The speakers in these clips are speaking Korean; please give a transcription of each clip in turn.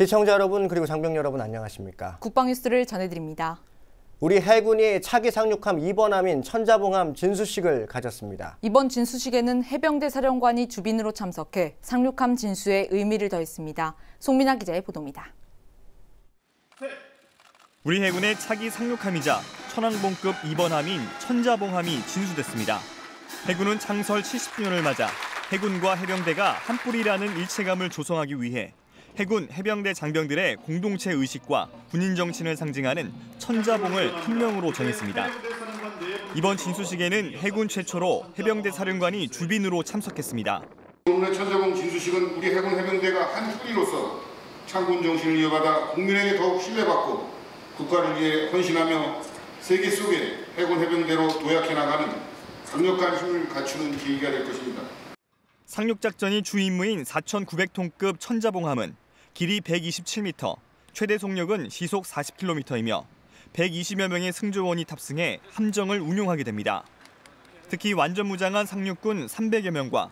시청자 여러분 그리고 장병 여러분 안녕하십니까? 국방뉴스를 전해드립니다. 우리 해군이 차기 상륙함 2번함인 천자봉함 진수식을 가졌습니다. 이번 진수식에는 해병대 사령관이 주빈으로 참석해 상륙함 진수에 의미를 더했습니다. 송민아 기자의 보도입니다. 우리 해군의 차기 상륙함이자 천왕봉급 2번함인 천자봉함이 진수됐습니다. 해군은 창설 70주년을 맞아 해군과 해병대가 한 뿌리라는 일체감을 조성하기 위해 해군 해병대 장병들의 공동체 의식과 군인 정신을 상징하는 천자봉을 한 명으로 정했습니다. 이번 진수식에는 해군 최초로 해병대 사령관이 주빈으로 참석했습니다. 오늘의 천자봉 진수식은 우리 해군 해병대가 한 뿌리로서 창군 정신을 이어받아 국민에게 더욱 신뢰받고 국가를 위해 헌신하며 세계 속에 해군 해병대로 도약해 나가는 강력한 힘을 갖추는 계기가 될 것입니다. 상륙작전이 주 임무인 4,900톤급 천자봉함은 길이 127m, 최대 속력은 시속 40km이며 120여 명의 승조원이 탑승해 함정을 운용하게 됩니다. 특히 완전 무장한 상륙군 300여 명과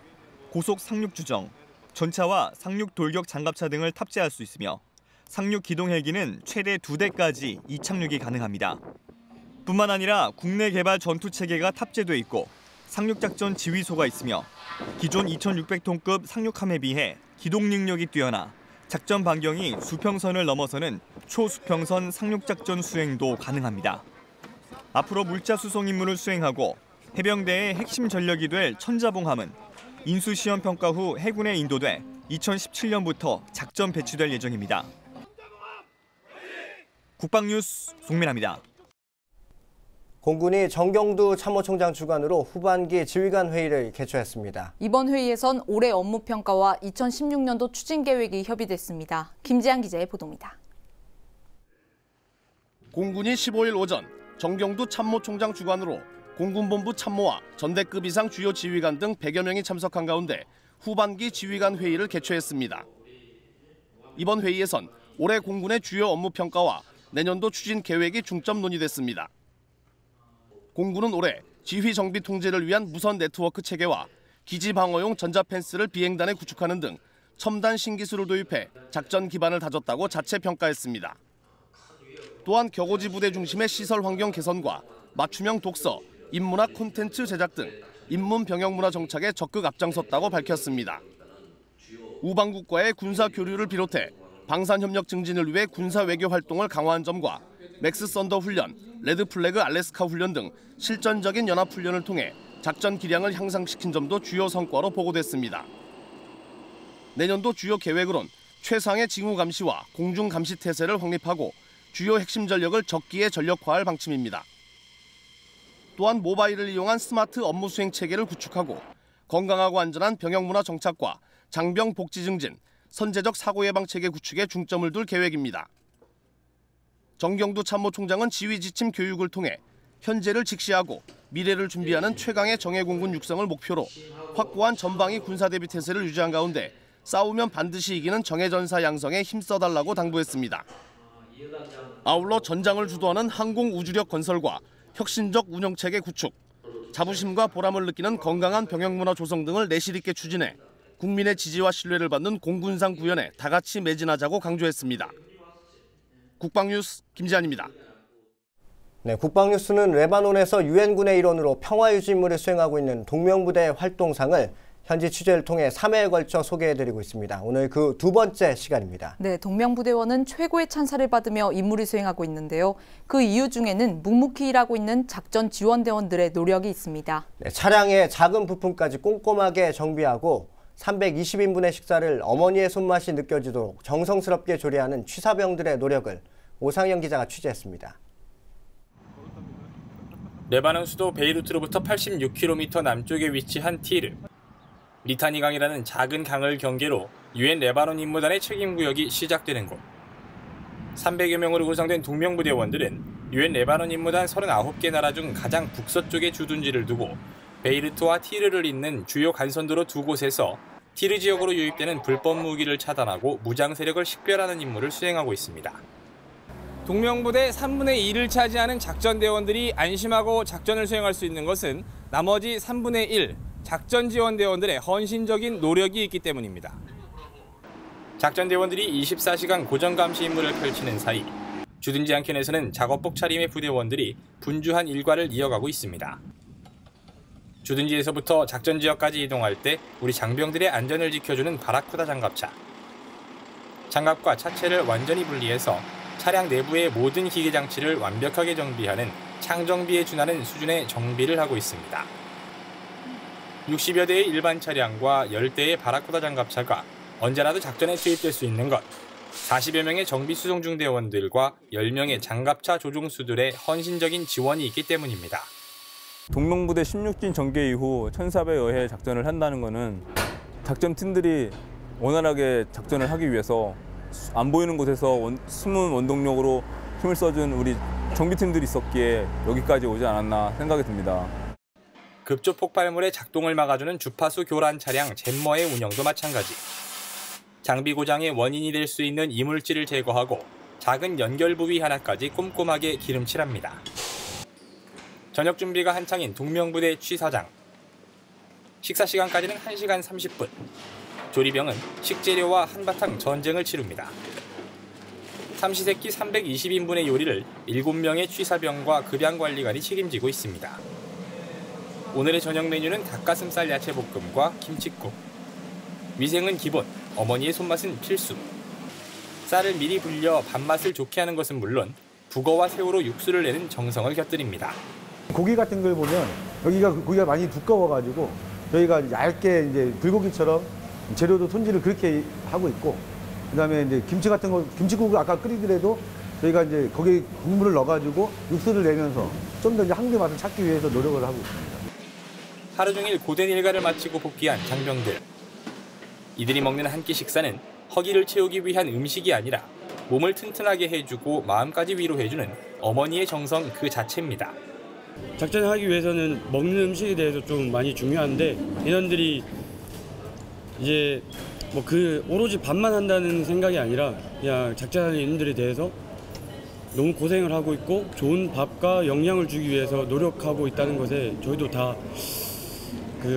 고속 상륙주정, 전차와 상륙 돌격 장갑차 등을 탑재할 수 있으며 상륙 기동 헬기는 최대 2대까지 이착륙이 가능합니다. 뿐만 아니라 국내 개발 전투 체계가 탑재돼 있고 상륙작전 지휘소가 있으며 기존 2,600톤급 상륙함에 비해 기동 능력이 뛰어나 작전 반경이 수평선을 넘어서는 초수평선 상륙작전 수행도 가능합니다. 앞으로 물자 수송 임무를 수행하고 해병대의 핵심 전력이 될 천자봉함은 인수시험 평가 후 해군에 인도돼 2017년부터 작전 배치될 예정입니다. 국방뉴스 송민아입니다. 공군이 정경두 참모총장 주관으로 후반기 지휘관 회의를 개최했습니다. 이번 회의에선 올해 업무 평가와 2016년도 추진 계획이 협의됐습니다. 김지한 기자의 보도입니다. 공군이 15일 오전 정경두 참모총장 주관으로 공군본부 참모와 전대급 이상 주요 지휘관 등 100여 명이 참석한 가운데 후반기 지휘관 회의를 개최했습니다. 이번 회의에선 올해 공군의 주요 업무 평가와 내년도 추진 계획이 중점 논의됐습니다. 공군은 올해 지휘 정비 통제를 위한 무선 네트워크 체계와 기지 방어용 전자펜스를 비행단에 구축하는 등 첨단 신기술을 도입해 작전 기반을 다졌다고 자체 평가했습니다. 또한 격오지 부대 중심의 시설 환경 개선과 맞춤형 독서, 인문학 콘텐츠 제작 등 인문 병역 문화 정착에 적극 앞장섰다고 밝혔습니다. 우방국과의 군사 교류를 비롯해 방산협력 증진을 위해 군사 외교 활동을 강화한 점과 맥스 썬더 훈련, 레드 플래그 알래스카 훈련 등 실전적인 연합 훈련을 통해 작전 기량을 향상시킨 점도 주요 성과로 보고됐습니다. 내년도 주요 계획으론 최상의 징후 감시와 공중 감시 태세를 확립하고 주요 핵심 전력을 적기에 전력화할 방침입니다. 또한 모바일을 이용한 스마트 업무 수행 체계를 구축하고 건강하고 안전한 병역 문화 정착과 장병 복지 증진, 선제적 사고 예방 체계 구축에 중점을 둘 계획입니다. 정경두 참모총장은 지휘 지침 교육을 통해 현재를 직시하고 미래를 준비하는 최강의 정예공군 육성을 목표로 확고한 전방위 군사대비 태세를 유지한 가운데 싸우면 반드시 이기는 정예전사 양성에 힘써달라고 당부했습니다. 아울러 전장을 주도하는 항공우주력 건설과 혁신적 운영체계 구축, 자부심과 보람을 느끼는 건강한 병역문화 조성 등을 내실 있게 추진해 국민의 지지와 신뢰를 받는 공군상 구현에 다 같이 매진하자고 강조했습니다. 국방뉴스 김지한입니다. 네, 국방뉴스는 레바논에서 유엔군의 일원으로 평화유지 임무를 수행하고 있는 동명부대의 활동상을 현지 취재를 통해 3회에 걸쳐 소개해드리고 있습니다. 오늘 그 두 번째 시간입니다. 네, 동명부대원은 최고의 찬사를 받으며 임무를 수행하고 있는데요. 그 이유 중에는 묵묵히 일하고 있는 작전 지원대원들의 노력이 있습니다. 네, 차량의 작은 부품까지 꼼꼼하게 정비하고 320인분의 식사를 어머니의 손맛이 느껴지도록 정성스럽게 조리하는 취사병들의 노력을 오상영 기자가 취재했습니다. 레바논 수도 베이루트로부터 86km 남쪽에 위치한 티르. 리타니 강이라는 작은 강을 경계로 유엔 레바논 임무단의 책임구역이 시작되는 곳. 300여 명으로 구성된 동명부대원들은 유엔 레바논 임무단 39개 나라 중 가장 북서쪽에 주둔지를 두고 베이루트와 티르를 잇는 주요 간선도로 두 곳에서 티르 지역으로 유입되는 불법 무기를 차단하고 무장 세력을 식별하는 임무를 수행하고 있습니다. 동명부대 3분의 2를 차지하는 작전대원들이 안심하고 작전을 수행할 수 있는 것은 나머지 3분의 1 작전 지원대원들의 헌신적인 노력이 있기 때문입니다. 작전대원들이 24시간 고정감시 임무를 펼치는 사이 주둔지 한켠에서는 작업복 차림의 부대원들이 분주한 일과를 이어가고 있습니다. 주둔지에서부터 작전 지역까지 이동할 때 우리 장병들의 안전을 지켜주는 바라쿠다 장갑차. 장갑과 차체를 완전히 분리해서 차량 내부의 모든 기계 장치를 완벽하게 정비하는 창정비에 준하는 수준의 정비를 하고 있습니다. 60여 대의 일반 차량과 10대의 바라쿠다 장갑차가 언제라도 작전에 투입될 수 있는 것, 40여 명의 정비 수송 중 대원들과 10명의 장갑차 조종수들의 헌신적인 지원이 있기 때문입니다. 동명부대 16진 전개 이후 1,400여 회 작전을 한다는 것은 작전팀들이 원활하게 작전을 하기 위해서 안 보이는 곳에서 숨은 원동력으로 힘을 써준 우리 정비팀들이 있었기에 여기까지 오지 않았나 생각이 듭니다. 급조 폭발물의 작동을 막아주는 주파수 교란 차량 잼머의 운영도 마찬가지. 장비 고장의 원인이 될 수 있는 이물질을 제거하고 작은 연결 부위 하나까지 꼼꼼하게 기름칠합니다. 저녁 준비가 한창인 동명부대 취사장. 식사 시간까지는 1시간 30분. 조리병은 식재료와 한바탕 전쟁을 치릅니다. 삼시세끼 320인분의 요리를 7명의 취사병과 급양관리관이 책임지고 있습니다. 오늘의 저녁 메뉴는 닭가슴살 야채볶음과 김칫국. 위생은 기본, 어머니의 손맛은 필수. 쌀을 미리 불려 밥맛을 좋게 하는 것은 물론 북어와 새우로 육수를 내는 정성을 곁들입니다. 고기 같은 걸 보면 여기가 고기가 많이 두꺼워가지고 저희가 얇게 이제 불고기처럼 재료도 손질을 그렇게 하고 있고, 그다음에 이제 김치 같은 거, 김치국을 아까 끓이더라도 저희가 이제 거기 국물을 넣어가지고 육수를 내면서 좀 더 이제 한국의 맛을 찾기 위해서 노력을 하고 있습니다. 하루 종일 고된 일과를 마치고 복귀한 장병들. 이들이 먹는 한 끼 식사는 허기를 채우기 위한 음식이 아니라 몸을 튼튼하게 해주고 마음까지 위로해주는 어머니의 정성 그 자체입니다. 작전을 하기 위해서는 먹는 음식에 대해서 좀 많이 중요한데, 인원들이 이제 뭐 오로지 밥만 한다는 생각이 아니라 그냥 작전하는 인원들에 대해서 너무 고생을 하고 있고 좋은 밥과 영양을 주기 위해서 노력하고 있다는 것에 저희도 다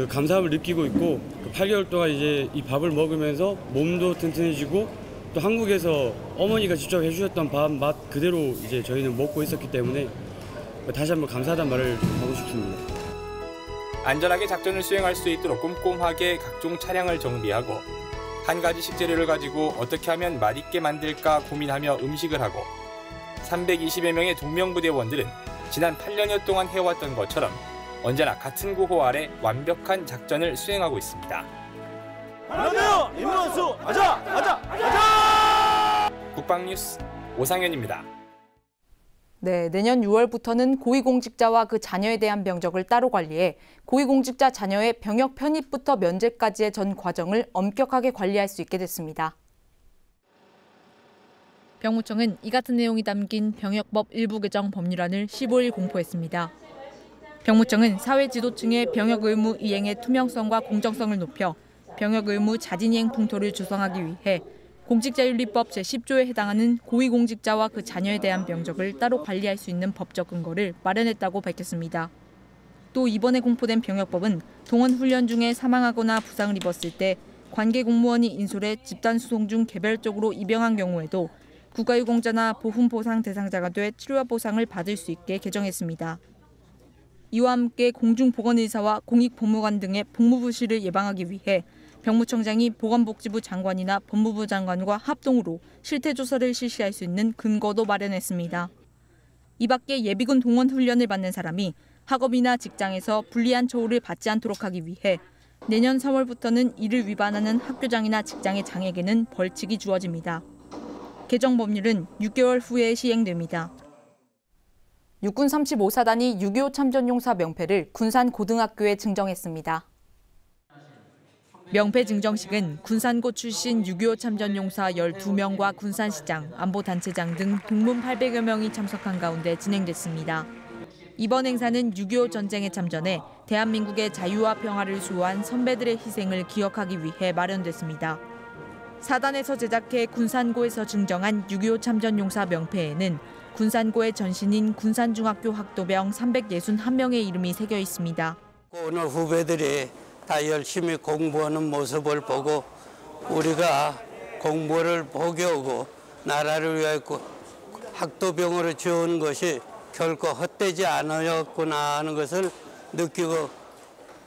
감사함을 느끼고 있고, 8개월 동안 이제 이 밥을 먹으면서 몸도 튼튼해지고 또 한국에서 어머니가 직접 해주셨던 밥 맛 그대로 이제 저희는 먹고 있었기 때문에 다시 한번 감사하다는 말을 하고 싶습니다. 안전하게 작전을 수행할 수 있도록 꼼꼼하게 각종 차량을 정비하고 한 가지 식재료를 가지고 어떻게 하면 맛있게 만들까 고민하며 음식을 하고 320여 명의 동명부대원들은 지난 8년여 동안 해왔던 것처럼 언제나 같은 구호 아래 완벽한 작전을 수행하고 있습니다. 하나되어 임원수 가자! 국방뉴스 오상현입니다. 네, 내년 6월부터는 고위공직자와 그 자녀에 대한 병적을 따로 관리해 고위공직자 자녀의 병역 편입부터 면제까지의 전 과정을 엄격하게 관리할 수 있게 됐습니다. 병무청은 이 같은 내용이 담긴 병역법 일부 개정 법률안을 15일 공포했습니다. 병무청은 사회 지도층의 병역 의무 이행의 투명성과 공정성을 높여 병역 의무 자진이행 풍토를 조성하기 위해 공직자윤리법 제10조에 해당하는 고위공직자와 그 자녀에 대한 병적을 따로 관리할 수 있는 법적 근거를 마련했다고 밝혔습니다. 또 이번에 공포된 병역법은 동원 훈련 중에 사망하거나 부상을 입었을 때 관계 공무원이 인솔해 집단 수송 중 개별적으로 입영한 경우에도 국가유공자나 보훈보상 대상자가 돼 치료와 보상을 받을 수 있게 개정했습니다. 이와 함께 공중보건의사와 공익법무관 등의 복무부실을 예방하기 위해 병무청장이 보건복지부 장관이나 법무부 장관과 합동으로 실태조사를 실시할 수 있는 근거도 마련했습니다. 이 밖에 예비군 동원 훈련을 받는 사람이 학업이나 직장에서 불리한 처우를 받지 않도록 하기 위해 내년 3월부터는 이를 위반하는 학교장이나 직장의 장에게는 벌칙이 주어집니다. 개정 법률은 6개월 후에 시행됩니다. 육군 35사단이 6.25 참전용사 명패를 군산고등학교에 증정했습니다. 명패 증정식은 군산고 출신 6.25 참전용사 12명과 군산시장, 안보단체장 등 동문 800여 명이 참석한 가운데 진행됐습니다. 이번 행사는 6.25 전쟁에 참전해 대한민국의 자유와 평화를 수호한 선배들의 희생을 기억하기 위해 마련됐습니다. 사단에서 제작해 군산고에서 증정한 6.25 참전용사 명패에는 군산고의 전신인 군산중학교 학도병 361명의 이름이 새겨 있습니다. 오늘 후배들이 다 열심히 공부하는 모습을 보고 우리가 공부를 포기하고 나라를 위하여 학도병으로 지어온 것이 결코 헛되지 않았구나 하는 것을 느끼고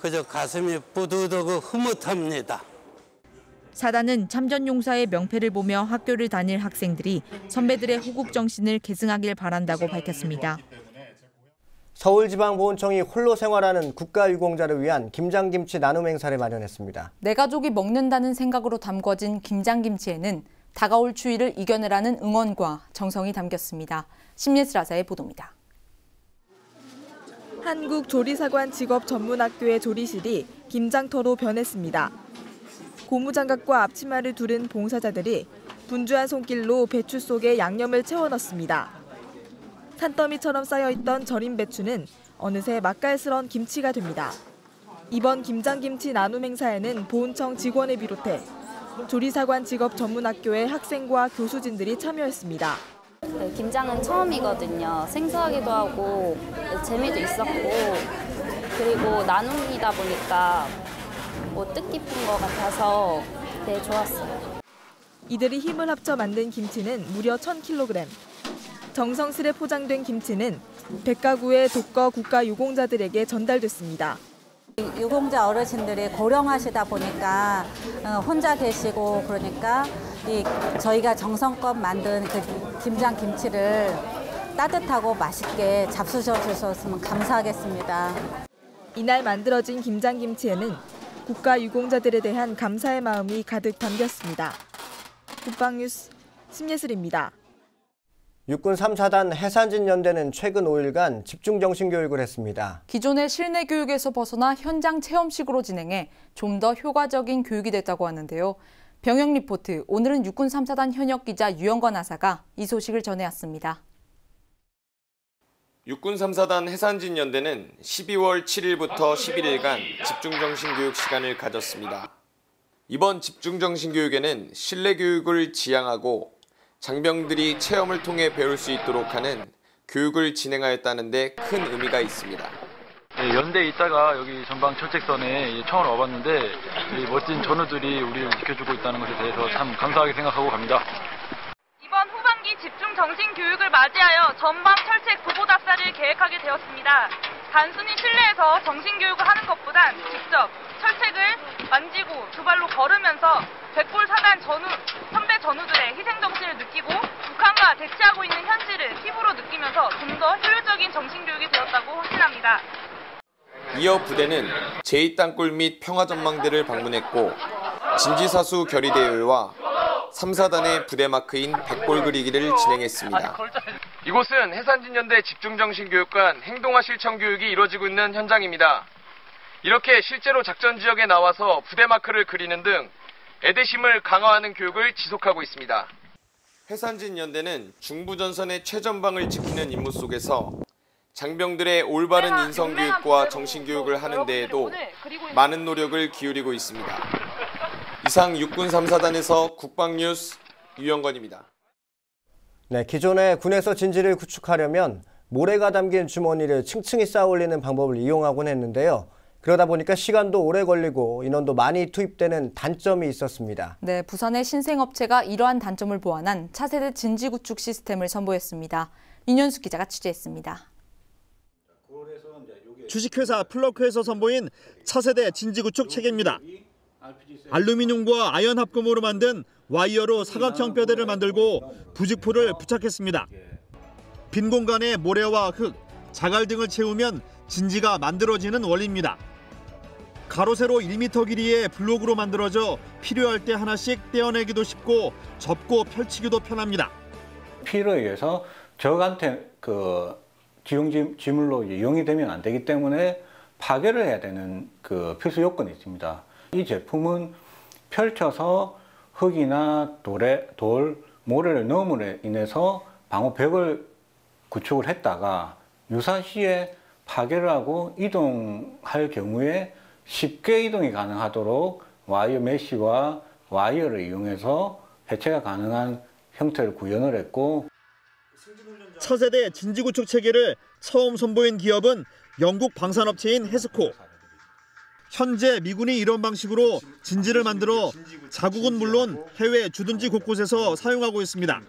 그저 가슴이 뿌듯하고 흐뭇합니다. 사단은 참전용사의 명패를 보며 학교를 다닐 학생들이 선배들의 호국 정신을 계승하길 바란다고 밝혔습니다. 서울지방보훈청이 홀로 생활하는 국가유공자를 위한 김장김치 나눔 행사를 마련했습니다. 내 가족이 먹는다는 생각으로 담궈진 김장김치에는 다가올 추위를 이겨내라는 응원과 정성이 담겼습니다. 심예슬아사의 보도입니다. 한국조리사관 직업전문학교의 조리실이 김장터로 변했습니다. 고무장갑과 앞치마를 두른 봉사자들이 분주한 손길로 배추 속에 양념을 채워 넣습니다. 산더미처럼 쌓여있던 절인 배추는 어느새 맛깔스런 김치가 됩니다. 이번 김장김치 나눔 행사에는 보훈청 직원을 비롯해 조리사관 직업전문학교의 학생과 교수진들이 참여했습니다. 김장은 처음이거든요. 생소하기도 하고 재미도 있었고 그리고 나눔이다 보니까 뜻깊은 것 같아서 좋았어요. 이들이 힘을 합쳐 만든 김치는 무려 1,000kg. 정성스레 포장된 김치는 100가구의 독거 국가 유공자들에게 전달됐습니다. 유공자 어르신들이 고령하시다 보니까 혼자 계시고 그러니까 저희가 정성껏 만든 그 김장 김치를 따뜻하고 맛있게 잡수셔 주셨으면 감사하겠습니다. 이날 만들어진 김장 김치에는 국가 유공자들에 대한 감사의 마음이 가득 담겼습니다. 국방뉴스 심예슬입니다. 육군 3사단 해산진연대는 최근 5일간 집중정신교육을 했습니다. 기존의 실내 교육에서 벗어나 현장 체험식으로 진행해 좀 더 효과적인 교육이 됐다고 하는데요. 병영 리포트, 오늘은 육군 3사단 현역 기자 유영건 아사가 이 소식을 전해왔습니다. 육군 3사단 해산진연대는 12월 7일부터 11일간 집중정신교육 시간을 가졌습니다. 이번 집중정신교육에는 실내 교육을 지향하고 장병들이 체험을 통해 배울 수 있도록 하는 교육을 진행하였다는 데 큰 의미가 있습니다. 연대에 있다가 여기 전방 철책선에 처음 와봤는데 이 멋진 전우들이 우리를 지켜주고 있다는 것에 대해서 참 감사하게 생각하고 갑니다. 이번 후반기 집중정신교육을 맞이하여 전방 철책 도보답사를 계획하게 되었습니다. 단순히 실내에서 정신교육을 하는 것보단 직접 철책을 만지고 두 발로 걸으면서 백골 사단 선배 전우들의 희생정신을 느끼고 북한과 대치하고 있는 현실을 피부로 느끼면서 좀 더 효율적인 정신교육이 되었다고 확신합니다. 이어 부대는 제2땅굴 및 평화전망대를 방문했고 진지사수 결의대회와 3사단의 부대 마크인 백골 그리기를 진행했습니다. 이곳은 해산진연대 집중정신교육관 행동화 실천 교육이 이루어지고 있는 현장입니다. 이렇게 실제로 작전 지역에 나와서 부대 마크를 그리는 등 애대심을 강화하는 교육을 지속하고 있습니다. 해산진연대는 중부전선의 최전방을 지키는 임무 속에서 장병들의 올바른 인성교육과 정신교육을 하는 데에도 많은 노력을 기울이고 있습니다. 이상 육군 3사단에서 국방뉴스 유영건입니다. 네, 기존의 군에서 진지를 구축하려면 모래가 담긴 주머니를 층층이 쌓아 올리는 방법을 이용하곤 했는데요. 그러다 보니까 시간도 오래 걸리고 인원도 많이 투입되는 단점이 있었습니다. 네, 부산의 신생업체가 이러한 단점을 보완한 차세대 진지구축 시스템을 선보였습니다. 윤현수 기자가 취재했습니다. 주식회사 플러크에서 선보인 차세대 진지구축 체계입니다. 알루미늄과 아연 합금으로 만든 와이어로 사각형 뼈대를 만들고 부직포를 부착했습니다. 빈 공간에 모래와 흙, 자갈 등을 채우면 진지가 만들어지는 원리입니다. 가로 세로 1m 길이의 블록으로 만들어져 필요할 때 하나씩 떼어내기도 쉽고 접고 펼치기도 편합니다. 필요에 의해서 적한테 지물로 이용이 되면 안 되기 때문에 파괴를 해야 되는 필수 요건이 있습니다. 이 제품은 펼쳐서 흙이나 돌, 모래를 넣음으로 인해서 방호벽을 구축을 했다가 유사시에 파괴를 하고 이동할 경우에 쉽게 이동이 가능하도록 와이어 메쉬와 와이어를 이용해서 해체가 가능한 형태를 구현을 했고, 차세대 진지구축 체계를 처음 선보인 기업은 영국 방산업체인 헤스코. 현재 미군이 이런 방식으로 진지를 만들어 자국은 물론 해외 주둔지 곳곳에서 사용하고 있습니다.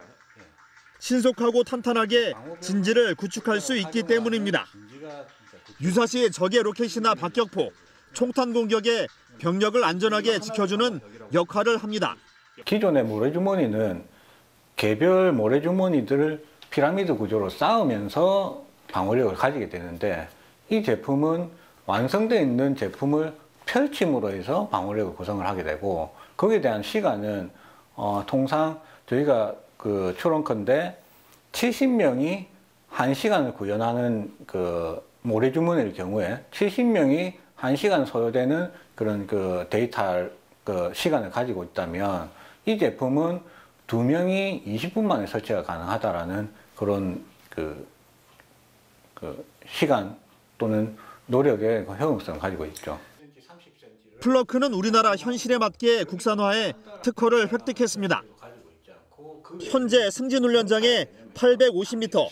신속하고 탄탄하게 진지를 구축할 수 있기 때문입니다. 유사시 적의 로켓이나 박격포, 총탄 공격에 병력을 안전하게 지켜주는 역할을 합니다. 기존의 모래주머니는 개별 모래주머니들을 피라미드 구조로 쌓으면서 방어력을 가지게 되는데, 이 제품은 완성되어 있는 제품을 펼침으로 해서 방어력을 구성을 하게 되고, 거기에 대한 시간은 통상 저희가 추론컨대 70명이 1시간을 구현하는 모래주머니일 경우에 70명이 1시간 소요되는 그런 데이터 시간을 가지고 있다면, 이 제품은 2명이 20분 만에 설치가 가능하다라는 그런 시간 또는 노력의 효용성을 가지고 있죠. 플러크는 우리나라 현실에 맞게 국산화해 특허를 획득했습니다. 현재 승진 훈련장에 850m,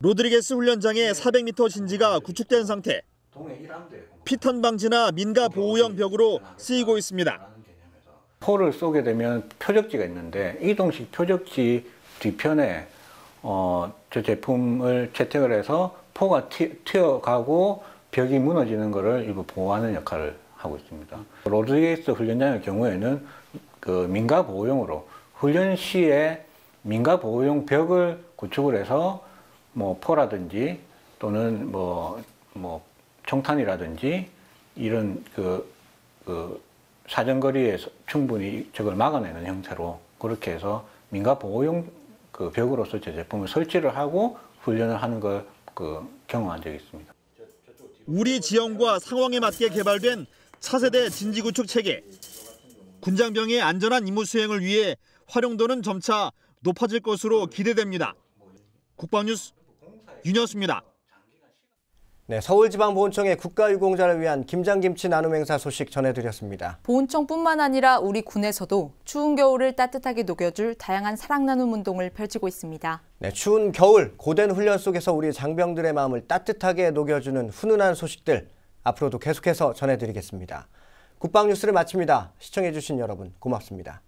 로드리게스 훈련장에 400m 진지가 구축된 상태. 피탄 방지나 민가 보호용 벽으로 쓰이고 있습니다. 포를 쏘게 되면 표적지가 있는데, 이동식 표적지 뒤편에 저 제품을 채택을 해서 포가 튀어가고 벽이 무너지는 것을 일부 보호하는 역할을 하고 있습니다. 로드리게스 훈련장의 경우에는 민가 보호용으로 훈련 시에 민가 보호용 벽을 구축을 해서 포라든지 또는 총탄이라든지 이런 사정거리에 충분히 적을 막아내는 형태로 그렇게 해서 민가 보호용 벽으로서 제 제품을 설치를 하고 훈련을 하는 걸 경험한 적이 있습니다. 우리 지형과 상황에 맞게 개발된 차세대 진지구축 체계. 군장병의 안전한 임무 수행을 위해 활용도는 점차 높아질 것으로 기대됩니다. 국방뉴스 윤여수입니다. 네, 서울지방보훈청의 국가유공자를 위한 김장김치 나눔 행사 소식 전해드렸습니다. 보훈청뿐만 아니라 우리 군에서도 추운 겨울을 따뜻하게 녹여줄 다양한 사랑 나눔 운동을 펼치고 있습니다. 네, 추운 겨울 고된 훈련 속에서 우리 장병들의 마음을 따뜻하게 녹여주는 훈훈한 소식들 앞으로도 계속해서 전해드리겠습니다. 국방뉴스를 마칩니다. 시청해주신 여러분 고맙습니다.